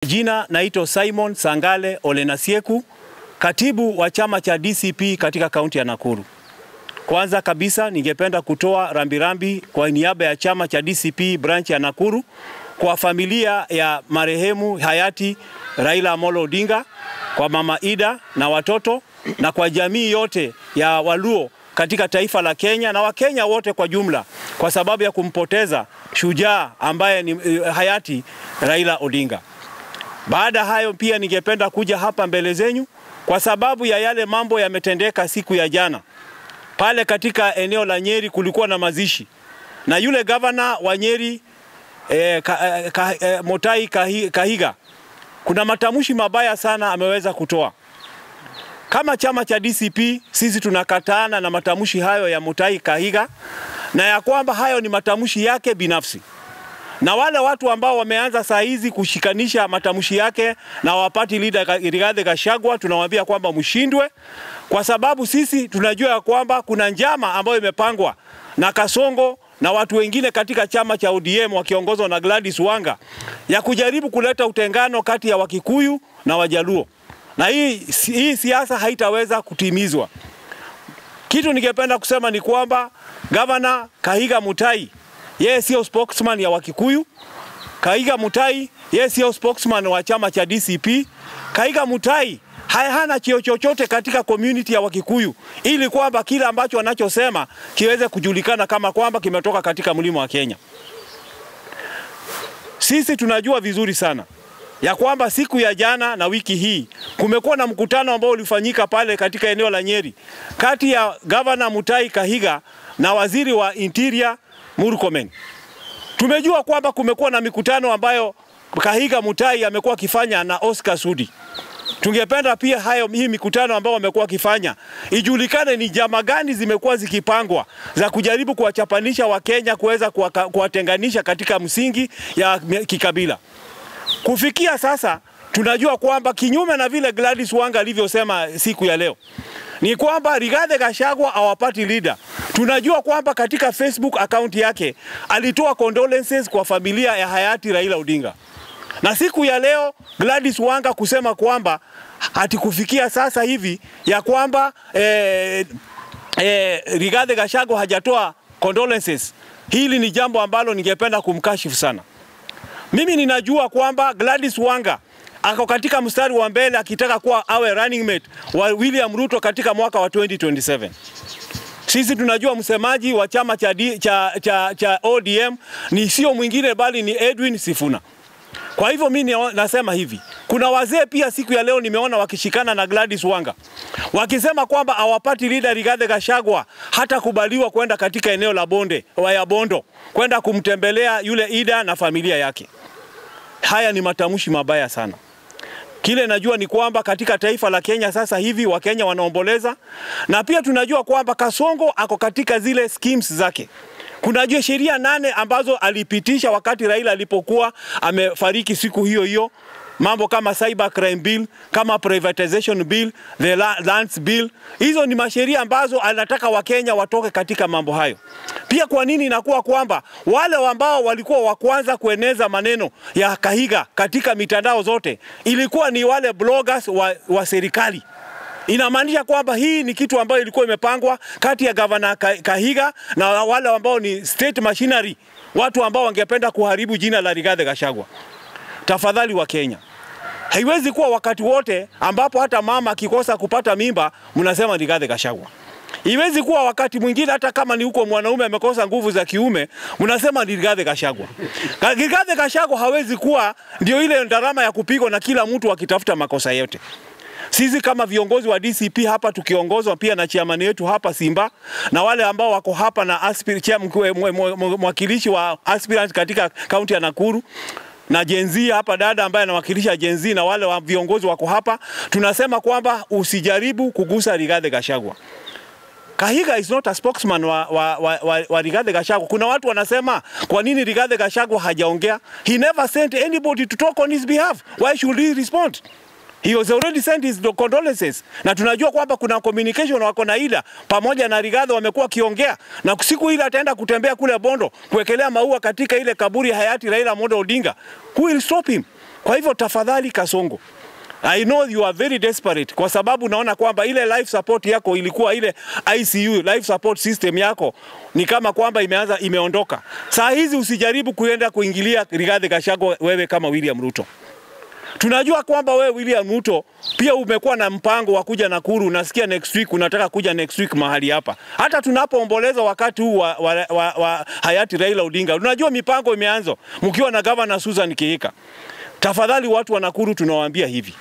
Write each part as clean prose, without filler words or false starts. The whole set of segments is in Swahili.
Jina naitwa Simon Sangale Olenasieku, katibu wa chama cha DCP katika kaunti ya Nakuru. Kwanza kabisa ningependa kutoa rambirambi kwa niaba ya chama cha DCP branch ya Nakuru kwa familia ya marehemu hayati Raila Amolo Odinga, kwa mama Ida na watoto, na kwa jamii yote ya Waluo katika taifa la Kenya na Wakenya wote kwa jumla, kwa sababu ya kumpoteza shujaa ambaye ni hayati Raila Odinga. Baada hayo pia ningependa kuja hapa mbele zenyu kwa sababu ya yale mambo yametendeka siku ya jana. Pale katika eneo la Nyeri kulikuwa na mazishi, na yule gavana wa Nyeri Mutahi Kahiga, kuna matamshi mabaya sana ameweza kutoa. Kama chama cha DCP sisi tunakataana na matamshi hayo ya Mutahi Kahiga, na ya kwamba hayo ni matamshi yake binafsi. Na wale watu ambao wameanza saa hizi kushikanisha matamshi yake na wapati leader Rigathi Gachagua, tunawaambia kwamba mshindwe, kwa sababu sisi tunajua ya kwamba kuna njama ambayo imepangwa na Kasongo na watu wengine katika chama cha ODM wakiongozwa na Gladys Wanga ya kujaribu kuleta utengano kati ya Wakikuyu na Wajaluo. Na hii siasa haitaweza kutimizwa. Kitu ningependa kusema ni kwamba Governor Kahiga Mutahi, yeye sio spokesman ya Wakikuyu. Kahiga Mutahi, yeye sio spokesman wa chama cha DCP. Kahiga Mutahi hana cheo chochote katika community ya Wakikuyu, ili kwamba kila ambacho anachosema kiweze kujulikana kama kwamba kimetoka katika mlima wa Kenya. Sisi tunajua vizuri sana ya kwamba siku ya jana na wiki hii kumekuwa na mkutano ambao ulifanyika pale katika eneo la Nyeri kati ya Governor Mutahi Kahiga na waziri wa Interior Murkomen. Tumejua kwamba kumekuwa na mikutano ambayo Kahiga Mutahi amekuwa akifanya na Oscar Sudi. Tungependa pia hii mikutano ambayo wamekuwa kifanya ijulikane ni jama gani zimekuwa zikipangwa za kujaribu kuwachapanisha Wakenya, kuweza kuwatenganisha katika msingi ya kikabila. Kufikia sasa tunajua kwamba kinyume na vile Gladys Wanga alivyosema siku ya leo, ni kwamba Rigathi Gachagua hawapati leader. Tunajua kwamba katika Facebook account yake alitoa condolences kwa familia ya hayati Raila Odinga. Na siku ya leo Gladys Wanga kusema kwamba kufikia sasa hivi ya kwamba Rigathi Gachagua hajatoa condolences, hili ni jambo ambalo ningependa kumkashifu sana. Mimi ninajua kwamba Gladys Wanga ako katika mstari wa mbele akitaka kuwa awe running mate wa William Ruto katika mwaka wa 2027. Sisi tunajua msemaji wa chama cha ODM ni sio mwingine bali ni Edwin Sifuna. Kwa hivyo mimi nasema hivi, kuna wazee pia siku ya leo nimeona wakishikana na Gladys Wanga wakisema kwamba hawapati leader Rigathi Gachagua hata kubaliwa kwenda katika eneo la Bondo kwenda kumtembelea yule Ida na familia yake. Haya ni matamshi mabaya sana. Kile najua ni kwamba katika taifa la Kenya sasa hivi Wakenya wanaomboleza, na pia tunajua kwamba Kasongo ako katika zile schemes zake. Kuna sheria 8 ambazo alipitisha wakati Raila alipokuwa amefariki siku hiyo hiyo, mambo kama cyber crime bill, kama privatization bill, the lands bill. Hizo ni masheria ambazo anataka Wakenya watoke katika mambo hayo. Pia kwa nini inakuwa kwamba wale ambao walikuwa wa kwanza kueneza maneno ya Kahiga katika mitandao zote ilikuwa ni wale bloggers wa serikali? Inamaanisha kwamba hii ni kitu ambayo ilikuwa imepangwa kati ya Governor Kahiga na wale ambao ni state machinery, watu ambao wangependa kuharibu jina la Rigathi Gachagua. Tafadhali wa Kenya, haiwezi kuwa wakati wote ambapo hata mama akikosa kupata mimba mnasema Rigathi Gachagua. Iwezi kuwa wakati mwingine hata kama ni huko mwanaume amekosa nguvu za kiume mnasema Rigathi Gachagua. Rigathi Gachagua hawezi kuwa ndio ile ndarama ya kupigwa na kila mtu akitafuta makosa yote. Sisi kama viongozi wa DCP hapa tukiongozwa pia na chairman wetu hapa Simba na wale ambao wako hapa na mwakilishi wa aspirant katika kaunti ya Nakuru na Gen Z hapa, dada ambaye anawakilisha Gen Z na wale wa viongozi wako hapa, tunasema kwamba usijaribu kugusa Rigathi Gachagua. Kahiga is not a spokesman wa Rigathi Gachagua. Kuna watu wanasema kwa nini Rigathi Gachagua hajaongea? He never sent anybody to talk on his behalf. Why should he respond? He was already sent his condolences. Na tunajua kwamba kuna communication wako na Ida pamoja na Rigathi wamekuwa kiongea, na siku ile ataenda kutembea kule Bondo kuwekelea maua katika ile kaburi hayati Raila Amolo Odinga. Who will stop him? Kwa hivyo tafadhali Kasongo, I know you are very desperate kwa sababu naona kwamba ile life support yako ilikuwa ile ICU, life support system yako ni kama kwamba imeondoka. Saa hizi usijaribu kuenda kuingilia Rigathi Gachagua wewe kama William Ruto. Tunajua kwamba wewe William Ruto pia umekuwa na mpango wa kuja Nakuru, unasikia next week unataka kuja next week mahali hapa. Hata tunapoomboleza wakati huu wa hayati Raila Odinga, unajua mipango imeanza mkiwa na Governor Susan Kihika. Tafadhali watu wa Nakuru tunawaambia hivi.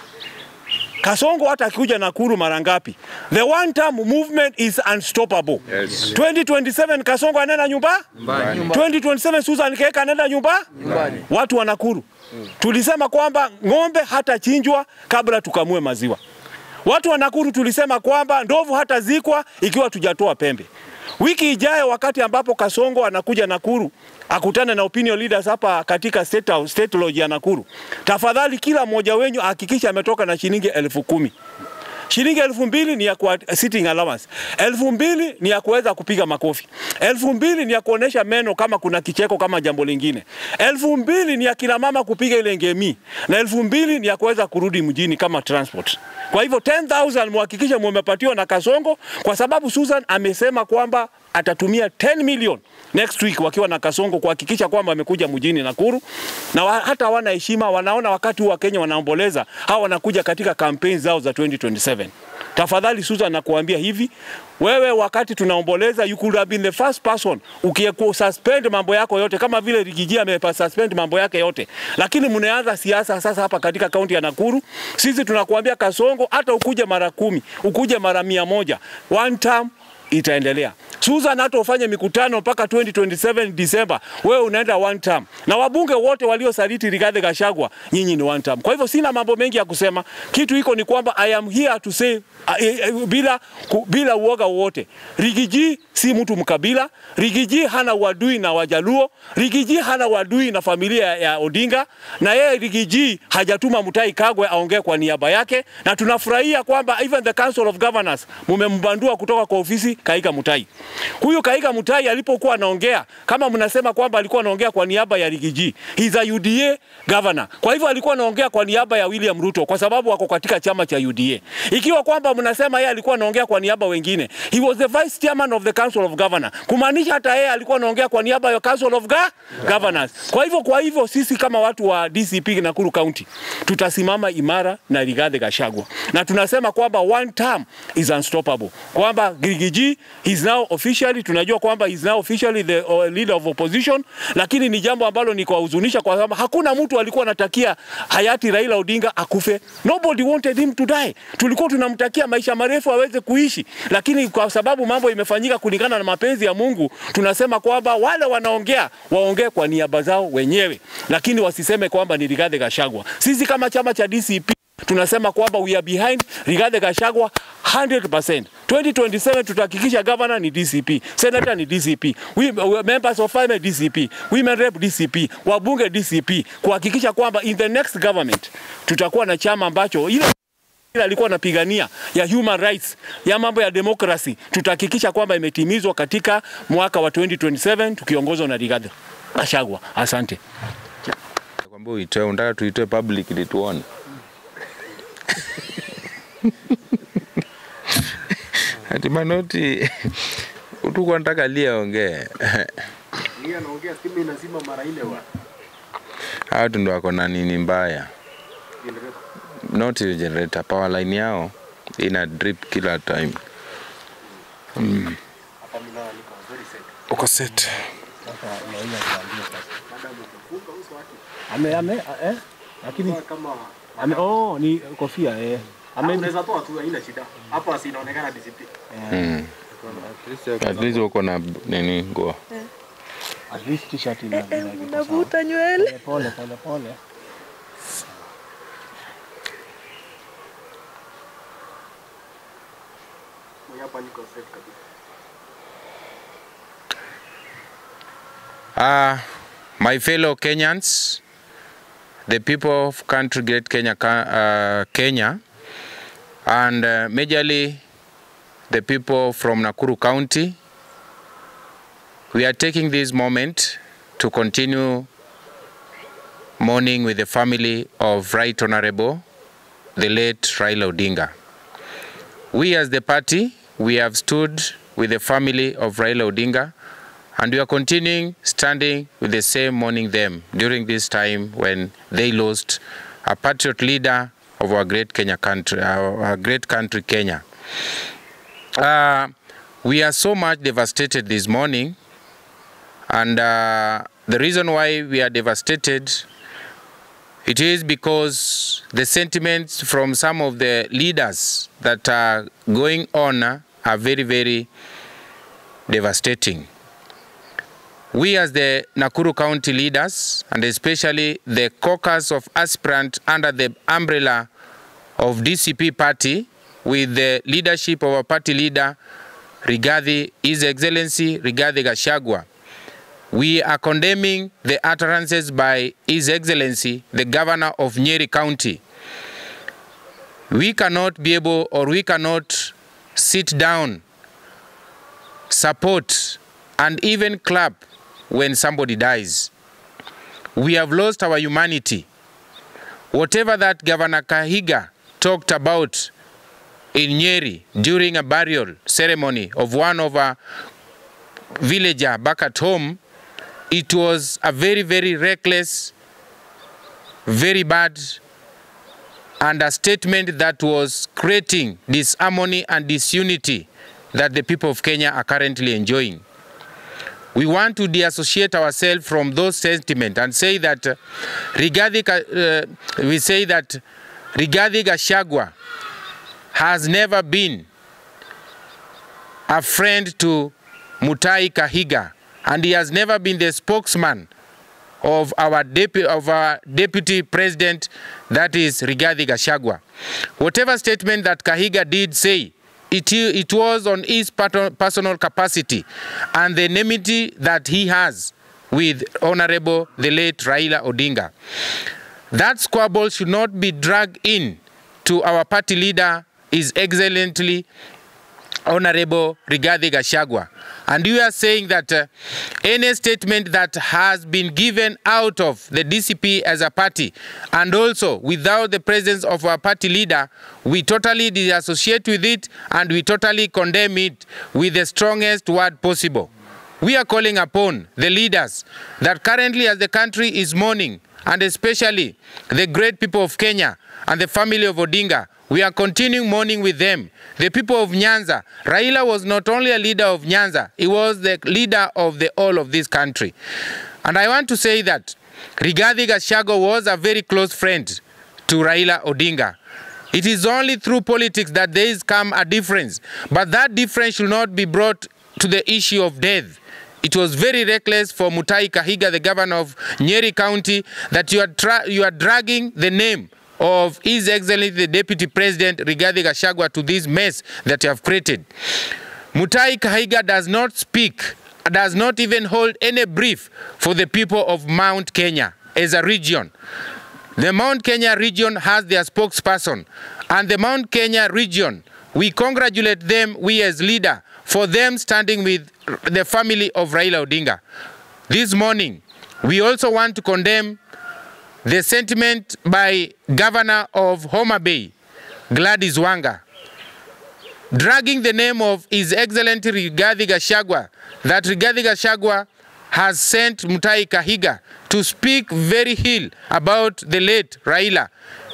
Kasongo hata akikuja Nakuru mara ngapi, the one term movement is unstoppable. Yes. 2027 Kasongo anaenda nyumba? 2027 Susan Kihika anaenda nyumba? Watu wa Nakuru. Tulisema kwamba ng'ombe hata chinjwa kabla tukamue maziwa. Watu wa Nakuru tulisema kwamba ndovu hata zikwa ikiwa tujatoa pembe. Wiki ijayo wakati ambapo Kasongo anakuja Nakuru, akutane na opinion leaders hapa katika State Lodge ya Nakuru. Tafadhali kila mmoja wenyu hakikisha ametoka na shilingi 10,000. Shilingi 2,000 ni ya kwa sitting allowance. 2,000 ni ya kuweza kupiga makofi. 2,000 ni ya kuonesha meno kama kuna kicheko kama jambo lingine. 2,000 ni ya kila mama kupiga ile ngemi. Na 2,000 ni ya kuweza kurudi mjini kama transport. Kwa hivyo 10,000 muhakikisha mmepatiwa na Kasongo kwa sababu Susan amesema kwamba atatumia 10 million next week wakiwa na Kasongo kuhakikisha kwamba amekuja mjini Nakuru, na hata hawana heshima, wanaona wakati wa Kenya wanaomboleza, hawa wanakuja katika campaign zao za 2027. Tafadhali Susan nakuambia hivi, wewe wakati tunaomboleza you could have been the first person ukiyeku suspend mambo yako yote kama vile Rigiji suspend mambo yake yote, lakini mnaanza siasa sasa hapa katika kaunti ya Nakuru. Sisi tunakuambia Kasongo, hata ukuje mara 10, ukuje mara 100, one term itaendelea. Susan hata ufanye mikutano mpaka 2027 December, wewe unaenda one term. Na wabunge wote waliosaliti Rigathi Gachagua, nyinyi ni one term. Kwa hivyo sina mambo mengi ya kusema. Kitu iko ni kwamba I am here to say bila uoga wote. Rigiji si mtu mkabila. Rigiji hana uadui na Wajaluo. Rigiji hana uadui na familia ya Odinga. Na yeye Rigiji hajatuma Mutahi Kagwe aongee kwa niaba yake. Na tunafurahia kwamba even the Council of Governors mumembandua kutoka kwa ofisi Kahiga Mutahi. Huyu Kahiga Mutahi alipokuwa anaongea, kama mnasema kwamba alikuwa anaongea kwa niaba ya Rigiji, he's a UDA governor. Kwa hivyo alikuwa anaongea kwa niaba ya William Ruto kwa sababu wako katika chama cha UDA. Ikiwa kwamba mnasema yeye alikuwa anaongea kwa niaba wengine, he was the vice chairman of the Council of Governors. Kumaanisha hata yeye alikuwa anaongea kwa niaba ya Council of Governors. Kwa hivyo sisi kama watu wa DCP Nakuru County tutasimama imara na Rigathi Gachagua. Na tunasema kwamba one term is unstoppable. Kwamba Rigiji is now officially, tunajua kwamba is now officially the leader of opposition, lakini ni jambo ambalo ni kwa huzunisha kwa sababu hakuna mtu alikuwa anatakia hayati Raila Odinga akufe. Nobody wanted him to die. Tulikuwa tunamtakia maisha marefu aweze kuishi, lakini kwa sababu mambo imefanyika kulingana na mapenzi ya Mungu, tunasema kwamba wale wanaongea waongee kwa niaba zao wenyewe, lakini wasiseme kwamba ni Rigathi Gachagua. Sisi kama chama cha DCP tunasema kwamba we are behind Rigathi Gachagua 100%. 2027 tutahakikisha governor ni DCP, senator ni DCP, members of parliament DCP, women rep DCP, wabunge DCP, kuhakikisha kwamba in the next government tutakuwa na chama ambacho ile alikuwa anapigania ya human rights, ya mambo ya democracy, tutahakikisha kwamba imetimizwa katika mwaka wa 2027 tukiongozwa na Rigathi Gachagua. Asante. Kwamba unataka tuitoe public ili tuone. Ati Manoti utuko nataka Lia ongee. Lia anaongea simu inazima mara ile wa. Hao ndio wako na nini mbaya. Not generator, power line yao ina drip kila time. Hapa mimi niko very set. Uko set. Sasa naona kuambia sasa. Madam ukifunga uso wake. Lakini kama ni kofia unaweza toa tu haina shida. Hapa si inaonekana discipline. At least uko na nini nguo. At least t-shirt unavuta nywele. Pole. Hapa niko set kabisa. My fellow Kenyans, the people of country Great Kenya, Kenya, and majorly the people from Nakuru County, we are taking this moment to continue mourning with the family of Right Honorable, the late Raila Odinga. We as the party, we have stood with the family of Raila Odinga, and we are continuing standing with the same mourning them during this time when they lost a patriot leader of our great Kenya country, our great country Kenya. We are so much devastated this morning, and the reason why we are devastated, it is because the sentiments from some of the leaders that are going on are very, very devastating. We as the Nakuru County leaders, and especially the caucus of aspirants under the umbrella of DCP party, with the leadership of our party leader, Rigathi, His Excellency Rigathi Gachagua, we are condemning the utterances by His Excellency, the Governor of Nyeri County. We cannot be able, or we cannot sit down, support, and even clap when somebody dies. We have lost our humanity. Whatever that Governor Kahiga talked about in Nyeri during a burial ceremony of one of our villager back at home, it was a very, very reckless, very bad understatement that was creating disharmony and disunity that the people of Kenya are currently enjoying. We want to deassociate ourselves from those sentiments and say that Rigathi Gachagua has never been a friend to Mutahi Kahiga, and he has never been the spokesman of our deputy president, that is Rigathi Gachagua. Whatever statement that Kahiga did say, it was on his personal capacity and the enmity that he has with Honorable the late Raila Odinga. That squabble should not be dragged in to our party leader, His Excellency Honorable Rigathi Gachagua. And we are saying that any statement that has been given out of the DCP as a party, and also without the presence of our party leader, we totally disassociate with it and we totally condemn it with the strongest word possible. We are calling upon the leaders that currently as the country is mourning, and especially the great people of Kenya and the family of Odinga, we are continuing mourning with them. The people of Nyanza, Raila was not only a leader of Nyanza, he was the leader of the whole of this country. And I want to say that Rigathi Gachagua was a very close friend to Raila Odinga. It is only through politics that there is come a difference. But that difference should not be brought to the issue of death. It was very reckless for Mutahi Kahiga, the governor of Nyeri County, that you are dragging the name of His Excellency the Deputy President Rigathi Gachagua to this mess that you have created. Mutahi Kahiga does not speak, does not even hold any brief for the people of Mount Kenya as a region. The Mount Kenya region has their spokesperson, and the Mount Kenya region, we congratulate them, we as leader, for them standing with the family of Raila Odinga. This morning, we also want to condemn the sentiment by Governor of Homa Bay, Gladys Wanga, dragging the name of His Excellency Rigathi Gachagua, that Rigathi Gachagua has sent Mutahi Kahiga to speak very ill about the late Raila.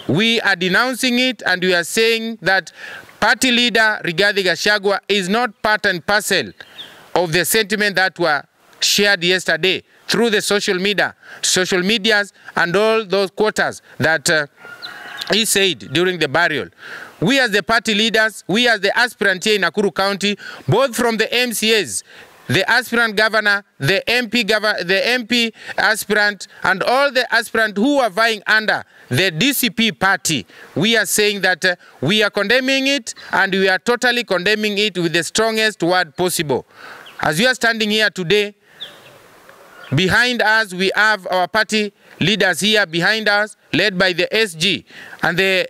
We are denouncing it, and we are saying that party leader Rigathi Gachagua is not part and parcel of the sentiment that were shared yesterday through the social medias and all those quotas that he said during the burial. We as the party leaders, we as the aspirant here in Nakuru County, both from the MCAs, the aspirant governor, the MP aspirant, and all the aspirants who are vying under the DCP party, we are saying that we are condemning it, and we are totally condemning it with the strongest word possible. As we are standing here today, behind us, we have our party leaders here behind us, led by the SG and the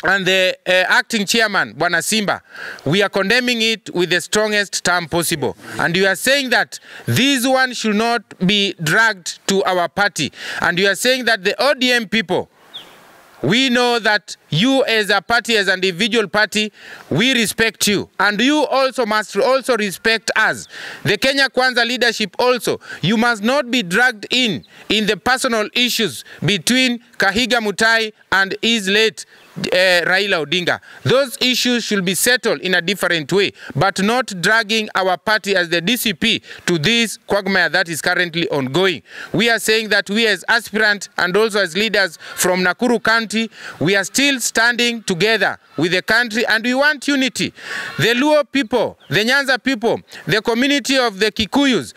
and the acting chairman, Bwana Simba, we are condemning it with the strongest term possible. And you are saying that this one should not be dragged to our party. And you are saying that the ODM people, we know that you as a party, as an individual party, we respect you. And you also must also respect us. The Kenya Kwanza leadership also, you must not be dragged in the personal issues between Kahiga Mutai and his late Raila Odinga. Those issues should be settled in a different way, but not dragging our party as the DCP to this quagmire that is currently ongoing. We are saying that we as aspirant and also as leaders from Nakuru County, we are still standing together with the country and we want unity. The Luo people, the Nyanza people, the community of the Kikuyus,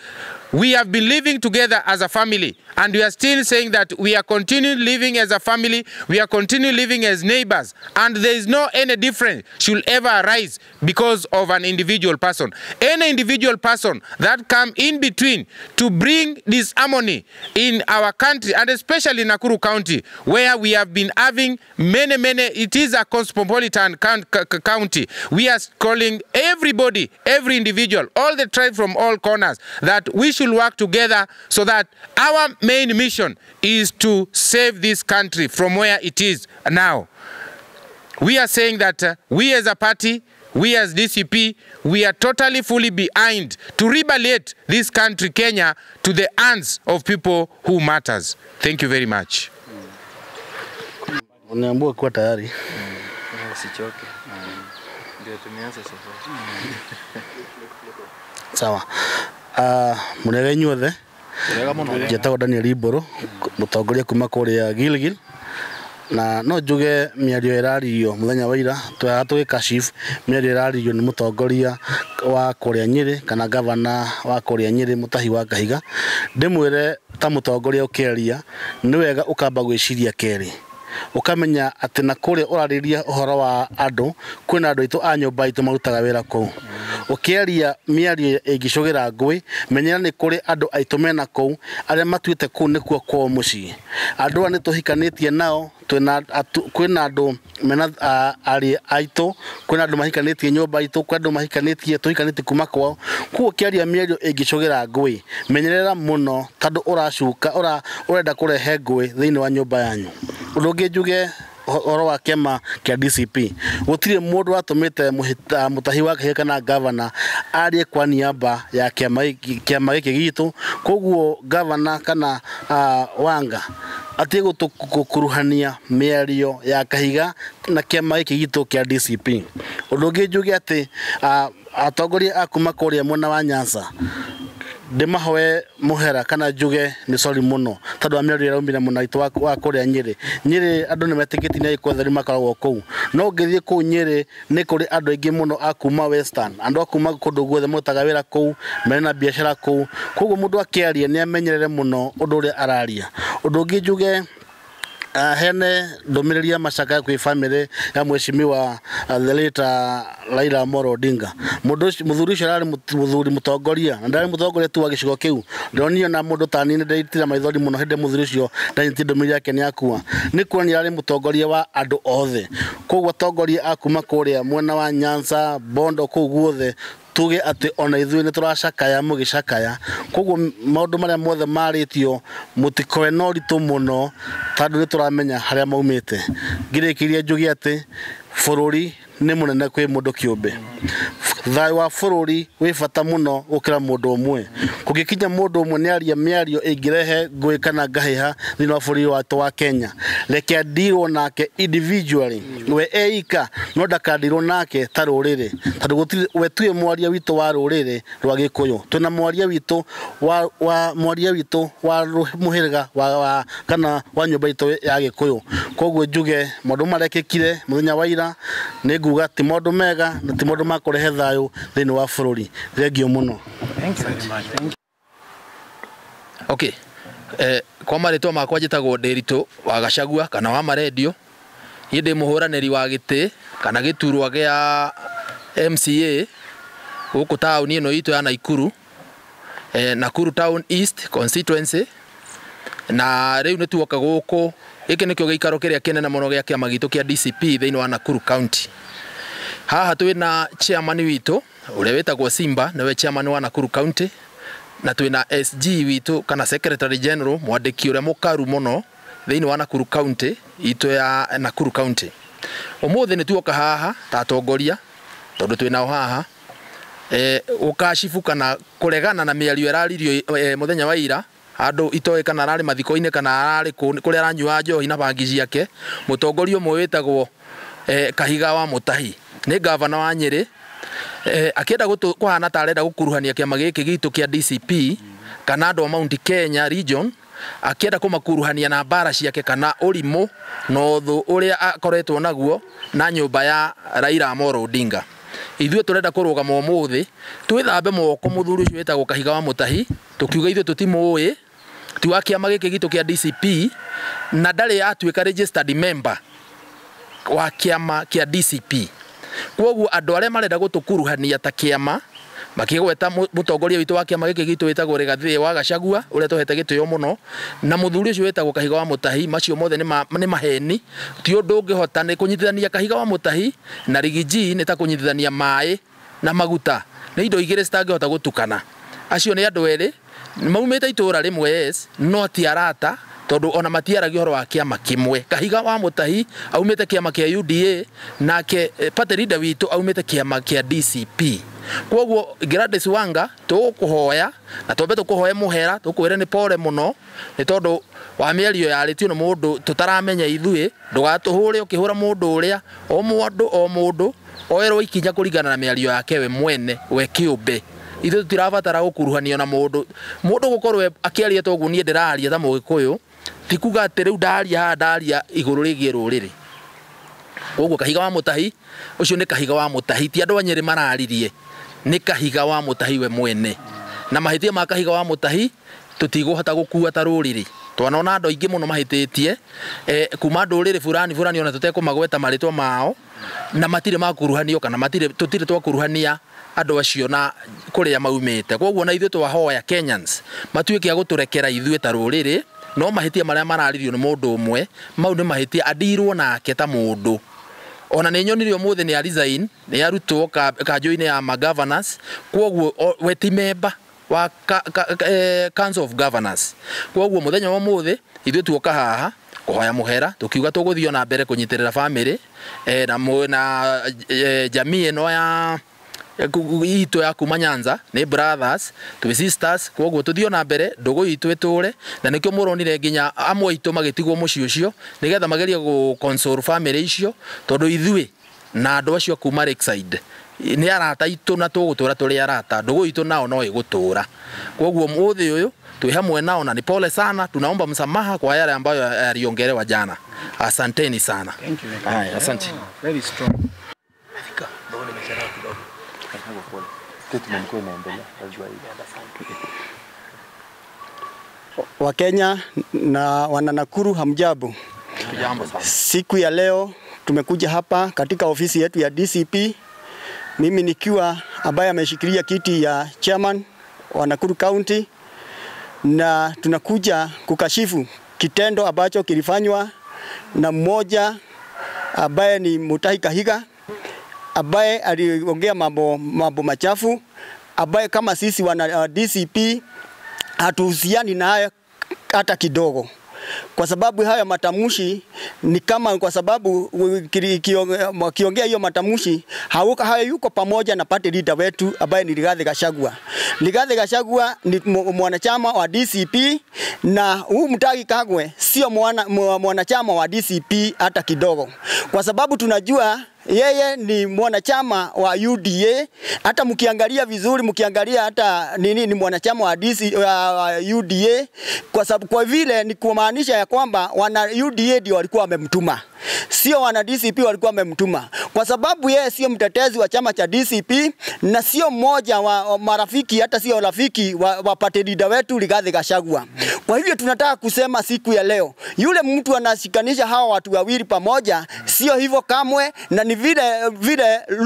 we have been living together as a family, and we are still saying that we are continuing living as a family, we are continuing living as neighbors, and there is no any difference should ever arise because of an individual person. Any individual person that come in between to bring disharmony in our country, and especially in Nakuru County, where we have been having many, it is a cosmopolitan county. We are calling everybody, every individual, all the tribes from all corners, that we should work together so that our main mission is to save this country from where it is now. We are saying that we as a party, we as DCP, we are totally fully behind to rebelliate this country, Kenya, to the hands of people who matters. Thank you very much. Unaambua kuwa tayari. Usichoke. Ndio tumeanza safari. Sawa. Munega inyuothe njĩtagwo Daniel Iboro, mũtongoria kuma kũrĩa Gilgil, na no njuge mĩario ĩraririo mũthenya wa ira twaga tũgĩkashifu mĩario ĩraririo nĩ mũtongoria wa kũrĩa Nyĩrĩ kana gavana wa kũrĩa Nyĩrĩ Mutahi wa Kahiga. Ndĩmwĩre ta mũtongoria ũkĩaria nĩ wega ũkamba gwĩciria kerĩ, ukamenya atĩ na kũrĩa ũrarĩria ũhoro wa andũ kwĩna andũ aitũ a nyũmba aitũ marutaga wĩra kũu. Ũkĩaria mĩario ĩngĩcũgĩra ngũĩ, menyera nĩ kũrĩ andũ aitũ mena kũu arĩa matuĩte kũu nĩkuo kwao mũciĩ. Andũ aya nĩtũhikanĩtie nao, kwĩna andũ mena arĩ aitũ, kwĩna andũ mahikanĩtie nyũmba aitũ, kwĩna andũ mahikanĩtie tũhikanĩtie kuma kwao. Kuo ũkĩaria mĩario ĩngĩcũgĩra ngũĩ, menyerera mũno tondũ ũracuka ũrenda kũrehe ngũĩ thĩinĩ wa nyũmba yanyu. Ũndũ ũngĩ njuge ũhoro wa kĩama kĩa DCP, gũtirĩ mũndũ watũmĩte Mutahi wa Kahiga kana gavana arie kwa niaba ya kĩama gĩkĩ gitũ. Koguo gavana kana Wanga atige gũtũkuruhania mĩario ya Kahiga na kĩama gĩkĩ gitũ kĩa DCP. Ũndũ ũngĩ njuge atĩ atongoria a kuma kũrĩa mwena wa Nyanza ndĩmahoe mũhera kana njuge nĩ sorry mũno tondũ wa mĩario ĩraumire mũno aitũ wa kũrĩa Nyĩrĩ. Nyĩrĩ andũ nĩmetĩkĩtie nĩ agĩkũa theri makoragwo kũu, no ũngĩthiĩ kũu Nyĩrĩ nĩ kũrĩ andũ aingĩ mũno a kuma Western, andũ a kuma kũndũ guothe marutaga wĩra kũu, marĩ na biacara kũu. Koguo mũndũ akĩaria nĩ amenyerere mũno ũndũ ũrĩa araria. Ũndũ ũngĩ njuge hene ndomireria macaka kwĩ family ya mheshimiwa the late Raila Amolo Odinga. Muthuri ũcio ararĩ muthuri mũtongoria, na ndarĩ mũtongoria tu wa gĩcigo kĩu. Ndonio na mũndũ ta niĩ ndaitira maithori mũno hĩndĩ muthuri ũcio ndanyitire ndomireria yake nĩ akua. Nĩ kuonania arĩ mũtongoria wa andũ othe. Koguo atongoria akuma kũrĩa mwena wa Nyanza, Bondo kũu guothe tuge atĩ ona ithuĩ nĩ tũracakaya mũgĩcakaya. Koguo maũndũ marĩa mothe marĩtio mũtikoe na ũritũ mũno tondũ nĩ tũramenya harĩa maumĩte. Ngĩrĩkĩria njuge atĩ bũrũri nĩ mũnene kwĩ mũndũ kĩũmbe. Thayũ wa bũrũri wĩ bata mũno gũkĩra mũndũ ũmwe. Kũngĩkinya mũndũ ũmwe nĩ aria mĩario ĩngĩrehe ngũĩ kana ngahĩha thĩinĩ wa bũrũri witũ wa Kenya, reke ndirwo nake individually, we eika no ndakandirwo nake ta rũrĩrĩ, tondũ gũtirĩ we tuĩ mwaria witũ wa rũrĩrĩ rwa Gĩkũyũ, twĩna mwaria witũ wa mũhĩrĩga wa kana wa nyũmba itũ ya Gĩkũyũ. Koguo njuge maũndũ marekĩkire mũthenya wa ira nĩ nguga ti maũndũ mega na ti maũndũ ma kũrehe thayũ thĩinĩ wa bũrũri. Thengio mũno. Okay. Kwa marĩtwa makwa njĩtagwo Ndĩritũ wa Gachagua kana wa Marendio. Niĩ ndĩ mũhũranĩri wa gĩtĩ kana gĩturwa gĩa MCA gũkũ taũni ĩno itũ ya Naikuru, Nakuru Town East constituency. Na rĩu nĩ tuoka gũkũ giki nikio giikaro kiria kinene muno gia kiama gitu kia DCP thiini wa Nakuru County. Haha twina chairman witu uria wetagwo Simba niwe chairman wa Nakuru County, na twina SG witu kana Secretary General mwandiki uria mukaru muno thiini wa Nakuru County ito ya Nakuru County. Umuthi ni tuoka haha tatongoria tondu twina haha ukashifu kana kuregana na miario iraririo muthenya wa ira andu itoe kana arari mathiko-ini kana arari kuria aranyua njohi na bangi ciake. Mutongoria umwe wetagwo Kahiga wa Mutahi ni governor wa Nyeri, akienda kuhana ta arenda gukuruhania kiama giki gitu kia DCP kana andu a Mount Kenya region, akienda kumakuruhania na bara ciake kana urimu no thu uria akoretwo naguo na nyumba ya Raila Amolo Odinga. Ithuĩ turenda kurugama umuthi twithambe moko muthuri ucio wetagwo Kahiga wa Mutahi, tukiuga ithuĩ tutimũĩ ti wa kiama giki gitu kia DCP na ndari atuĩka registered member wa kiama kia DCP. Kwoguo andu aria marenda gutukuruhania ta kiama makigweta mutongoria witu wa kiama giki gitu wetagwo Rigathi wa Gachagua uria tuhete gitio muno na muthuri ucio wetagwo Kahiga wa Mutahi, macio mothe ni maheni. Ti undu ungihota ni kunyitithania Kahiga wa Mutahi na Rigiji ni ta kunyitithania mai na maguta, ni indo igire citangihota gutukana. Acio ni andu eri maumite itura rimwe, yes, no ti arata tondu ona matiaragio horo wa kiama kimwe. Kahiga wa Mutahi aumite kiama kia UDA nake party leader witu aumite kiama kia DCP. Kwoguo Gladys Wanga tukuhoya na twambe tukuhoya muhera, tukwire ni pole muno ni tondu wa mĩario yaritio ni mundu tutaramenya ithuĩ. Ndugatuhure ukihura mundu uria o mundu oerwo ikinya kuringana na mĩario yake we mwene we kiumbe. Ithuĩ tutirabatara gukuruhanio na mundu gukorwo akiaria toguo nie ndiraria ta Mũgĩkũyũ, ti kuga ati riu ndaria iguru rigie ruriri. Kwoguo Kahiga wa Mutahi ucio ni Kahiga wa Mutahi, ti andu a Nyeri mararirie, ni Kahiga wa Mutahi we mwene. Na mahitia ma Kahiga wa Mutahi tutigũhota gukua ta ruriri. Twanona andu aingi muno mahititie kuma nduriri fulani ona tutekumagweta maritwa mao na matire makuruhanio kana tutire twakuruhania andu acio na kuria maumite. Kwoguo na ithuĩ twahoya Kenyans matuĩke a guturekera ithuĩ ta ruriri, no mahitia maria mararirio ni mundu umwe, mau ni mahitia adirwo nake ta mundu. Ona ni nyonire umuthi ni resign, ni arutwo kanjo-ini ya governors. Kwoguo we ti member wa Council of Governors. Kwoguo muthenya wa umuthi ithuĩ tuoka haha kuhoya muhera, tukiuga tuguthio na mbere kunyitirira family na jamii ino ya itu ya kuma Nyanza ni brothers to sisters. Kwoguo tuthio na mbere ndugu itu iture, na nikio muronire nginya amwe itu magitigwo muci ucio nigetha magerie gu console family icio, tondu ithuĩ na andu acio kuma Lakeside ni arata itu na tugutura turi arata, ndugu itu nao no igutura. Kwoguo muthi uyu twi hamwe nao na ni pole sana, tunaomba msamaha kwa yale ambayo yaliongelewa jana. Asanteni sana. Thank you. Haya, asante. Very strong. Wakenya na wananakuru hamjambo. Siku ya leo tumekuja hapa katika ofisi yetu ya DCP, mimi nikiwa ambaye ameshikilia kiti ya chairman wa Nakuru County, na tunakuja kukashifu kitendo ambacho kilifanywa na mmoja ambaye ni Mutahi Kahiga, ambaye aliongea mambo machafu, ambaye kama sisi wana DCP hatuhusiani naye hata kidogo. Kwa sababu haya matamushi ni kama, kwa sababu kiongea hiyo matamushi hayo yuko pamoja na party leader wetu ambaye ni Rigathi Gachagua. Rigathi Gachagua ni mwanachama wa DCP, na huu Mutahi Kagwe sio mwanachama wa DCP hata kidogo. Kwa sababu tunajua yeye ni mwanachama wa UDA, hata mkiangalia vizuri, mkiangalia hata ni mwanachama wa UDA, kwa sababu kwa vile ni kumaanisha ya kwamba wana UDA ndio walikuwa wamemtuma, sio wana DCP walikuwa wamemtuma. kwa sababu yeye sio mtetezi wa chama cha DCP na sio mmoja wa marafiki, hata sio rafiki wa party leader wetu Rigathi Gachagua. Kwa hivyo tunataka kusema siku ya leo, yule mtu anashikanisha hawa watu wawili pamoja, sio hivyo kamwe, na ni vile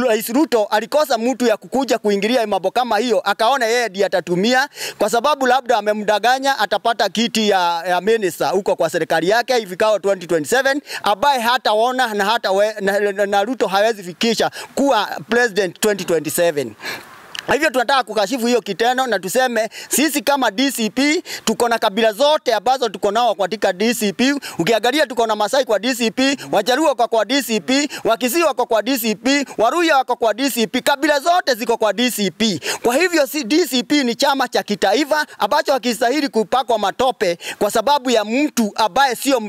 Rais Ruto alikosa mtu ya kukuja kuingilia mambo kama hiyo, akaona yeye ndiye atatumia, kwa sababu labda amemdanganya atapata kiti ya minister huko kwa serikali yake ifikao 2027, ambaye hataona na Ruto hawezi fikisha kuwa president 2027. Hivyo tunataka kukashifu hiyo kitendo na tuseme sisi kama DCP tuko na kabila zote ambazo tuko nao katika DCP. Ukiangalia tuko na Masai kwa DCP, Wajaluo wako kwa DCP, Wakisii wako kwa DCP, Waluhya wako kwa DCP, kabila zote ziko kwa DCP. Kwa hivyo si DCP ni chama cha kitaifa ambacho hakistahili kupakwa matope kwa sababu ya mtu ambaye sio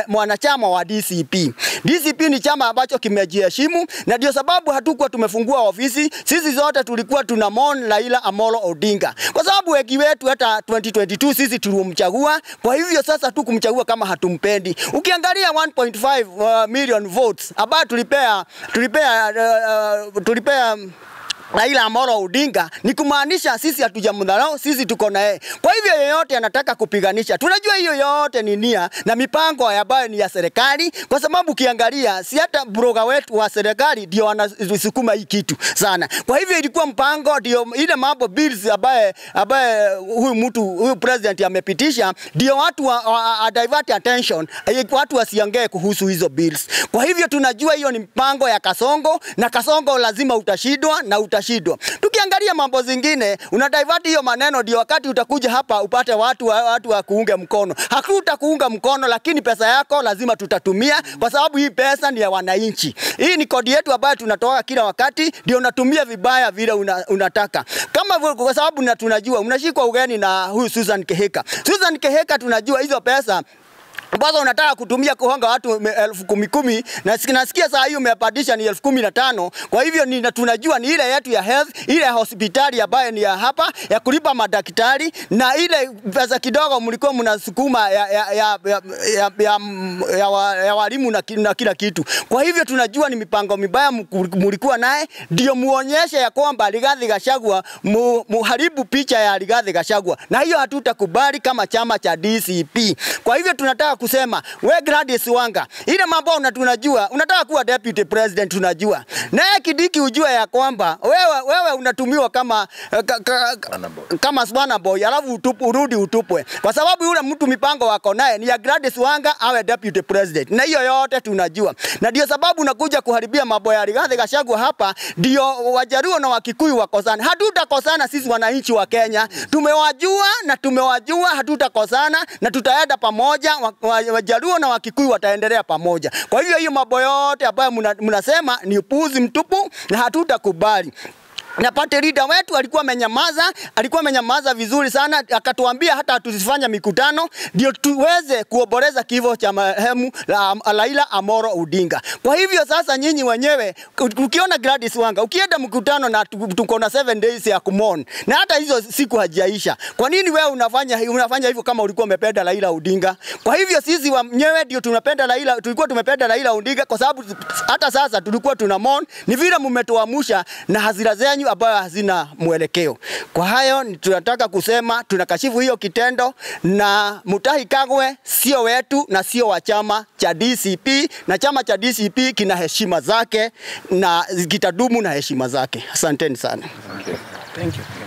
mwanachama wa DCP. DCP ni chama ambacho kimejiheshimu na ndio sababu hatukuwa tumefungua ofisi. Sisi zote tulikuwa tunamon Raila Amolo Odinga kwa sababu wengi wetu hata 2022 sisi tulimchagua. Kwa hivyo sasa tu kumchagua kama hatumpendi. Ukiangalia 1.5 million votes ambayo tulipea Raila Amolo Odinga, ni kumaanisha sisi hatujamdharau, sisi tuko naye. Kwa hivyo yeyote anataka kupiganisha, tunajua hiyo yote ni nia na mipango ambayo ni ya serikali, kwa sababu ukiangalia si hata broga wetu wa serikali ndio wanasukuma hii kitu sana. Kwa hivyo ilikuwa mpango, ndio ile mambo bills ambaye huyu president amepitisha, ndio watu wa divert attention, watu wasiongee kuhusu hizo bills. Kwa hivyo tunajua hiyo ni mpango ya Kasongo, na Kasongo lazima utashindwa na utashindwa. Tukiangalia mambo zingine, una divert hiyo maneno, ndio wakati utakuja hapa upate watu wa kuunga mkono. Hakutakuunga mkono, lakini pesa yako lazima tutatumia, kwa sababu hii pesa ni ya wananchi. Hii ni kodi yetu ambayo tunatoa kila wakati, ndio unatumia vibaya vile unataka. Kwa sababu tunajua unashikwa ugeni na huyu Susan Kehika. Susan Kehika tunajua hizo pesa ambazo unataka kutumia kuhonga watu 10,000 na nasikia saa hiyo umepandisha ni 15,000. Kwa hivyo tunajua ni ile yetu ya health, ile ya hospitali ambayo ni ya hapa ya kulipa madaktari, na ile pesa kidogo mlikuwa mnasukuma ya walimu na kila kitu. Kwa hivyo tunajua ni mipango mibaya mlikuwa naye, ndio muonyeshe ya kwamba Rigathi Gachagua muharibu picha ya Rigathi Gachagua, na hiyo hatutakubali kama chama cha DCP. Kwa hivyo tunataka kusema we Gladys Wanga, ile mambo tunajua unataka kuwa deputy president, tunajua naye Kidiki ujue ya kwamba wewe unatumiwa kama Swana Boy, alafu urudi utupwe, kwa sababu yule mtu mipango wako naye ni ya Gladys Wanga awe deputy president, na hiyo yote tunajua, na ndio sababu unakuja kuharibia mambo ya Rigathi Gachagua hapa. Ndio Wajaluo na Wakikuyu wakosana, hatutakosana sisi wananchi wa Kenya, tumewajua hatutakosana na tutaenda pamoja. Wajaluo na Wakikuyu wataendelea pamoja. Kwa hivyo hiyo mambo yote ambayo mnasema ni upuzi mtupu na hatutakubali. Na party leader wetu alikuwa amenyamaza vizuri sana, akatuambia hata tusifanye mikutano ndio tuweze kuoboreza kifo cha marehemu Raila Amolo Odinga. Kwa hivyo sasa nyinyi wenyewe ukiona Gladys Wanga ukienda mkutano na tuko na 7 days ya kumon na hata hizo siku hajaisha, kwa nini wewe unafanya hivyo kama ulikuwa umependa Raila Odinga? Kwa hivyo sisi wenyewe ndio tulikuwa tumependa Raila Odinga, kwa sababu hata sasa tulikuwa tunamon, ni vile mmetoamusha na hasira zenyu ambayo hazina mwelekeo. Kwa hayo tunataka kusema tunakashifu hiyo kitendo, na Mutahi Kagwe sio wetu na sio wa chama cha DCP, na chama cha DCP kina heshima zake na kitadumu na heshima zake. Asanteni sana. Thank you.